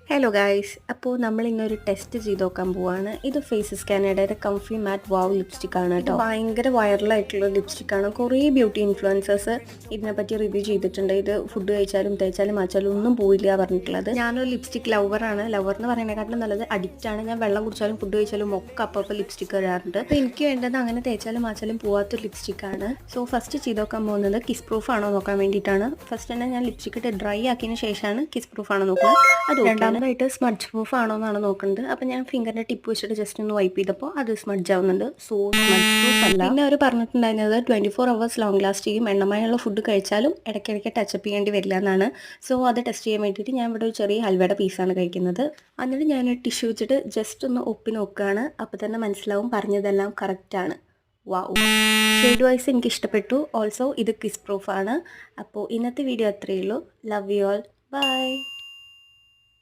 Hello guys, അപ്പോൾ നമ്മൾ ഇന്നൊരു ടെസ്റ്റ് ചെയ്ത് നോക്കാൻ പോവാണ്. ഇത് ഫേസ് സ്കാനയുടെ കംഫി മാറ്റ് വാവ് ലിപ്സ്റ്റിക് ആണ് കേട്ടോ. ഭയങ്കര വൈറലായിട്ടുള്ള ലിപ്സ്റ്റിക്കാണ്. കുറേ ബ്യൂട്ടി ഇൻഫ്ലുവൻസേഴ്സ് ഇതിനെപ്പറ്റി റിവ്യൂ ചെയ്തിട്ടുണ്ട്. ഇത് ഫുഡ് കഴിച്ചാലും തേച്ചാലും മാച്ചാലും ഒന്നും പോയില്ല പറഞ്ഞിട്ടുള്ളത്. ഞാനൊരു ലിപ്സ്റ്റിക് ലവറാണ്. ലവർ എന്ന് പറയുന്നതിനെക്കാട്ടിലും നല്ലത് അഡിക്റ്റാണ്. ഞാൻ വെള്ളം കുടിച്ചാലും ഫുഡ് കഴിച്ചാലും ഒക്കെ അപ്പോൾ ലിപ്സ്റ്റിക് ഇടാറുണ്ട്. അപ്പോൾ എനിക്ക് വേണ്ടത് അങ്ങനെ തേച്ചാലും മാച്ചാലും പോവാത്തൊരു ലിപ്സ്റ്റിക്കാണ്. സോ ഫസ്റ്റ് ചെയ്ത് നോക്കാൻ പോകുന്നത് കിസ് പ്രൂഫ് ആണോ നോക്കാൻ വേണ്ടിയിട്ടാണ്. ഫസ്റ്റ് തന്നെ ഞാൻ ലിപ്സ്റ്റിക് ഇട്ട് ഡ്രൈ ആക്കിയതിന് ശേഷമാണ് കിസ് പ്രൂഫ് ആണോ നോക്കുന്നത്. അത് രണ്ടാമതായിട്ട് സ്മഡ്ജ് പ്രൂഫ് ആണോ എന്നാണ് നോക്കുന്നത്. അപ്പോൾ ഞാൻ ഫിംഗറിന്റെ ടിപ്പ് വെച്ചിട്ട് ജസ്റ്റ് ഒന്ന് വൈപ്പ് ചെയ്തപ്പോൾ അത് സ്മഡ്ജ് ആവുന്നുണ്ട്. സോ സ്മഡ്ജ് പ്രൂഫ് അല്ല. പിന്നെ അവർ പറഞ്ഞിട്ടുണ്ടായിരുന്നത് 24 hours ലോങ് ലാസ്റ്റ് ചെയ്യും. എണ്ണമയുള്ള ഫുഡ് കഴിച്ചാലും ഇടയ്ക്കിടയ്ക്ക് ടച്ചപ്പ് ചെയ്യേണ്ടി വരില്ല എന്നാണ്. സോ അത് ടെസ്റ്റ് ചെയ്യാൻ വേണ്ടിയിട്ട് ഞാൻ ഇവിടെ ഒരു ചെറിയ ഹൽവയുടെ പീസാണ് കഴിക്കുന്നത്. എന്നിട്ട് ഞാൻ ടിഷ്യൂ വെച്ചിട്ട് ജസ്റ്റ് ഒന്ന് ഒപ്പി നോക്കുകയാണ്. അപ്പോൾ തന്നെ മനസ്സിലാവും പറഞ്ഞതെല്ലാം കറക്റ്റാണ്. വാവ്, ഷെയ്ഡ് വൈസ് എനിക്ക് ഇഷ്ടപ്പെട്ടു. ഓൾസോ ഇത് കിസ് പ്രൂഫ് ആണ്. അപ്പോൾ ഇന്നത്തെ വീഡിയോ അത്രയേ ഉള്ളൂ. Love you all, by.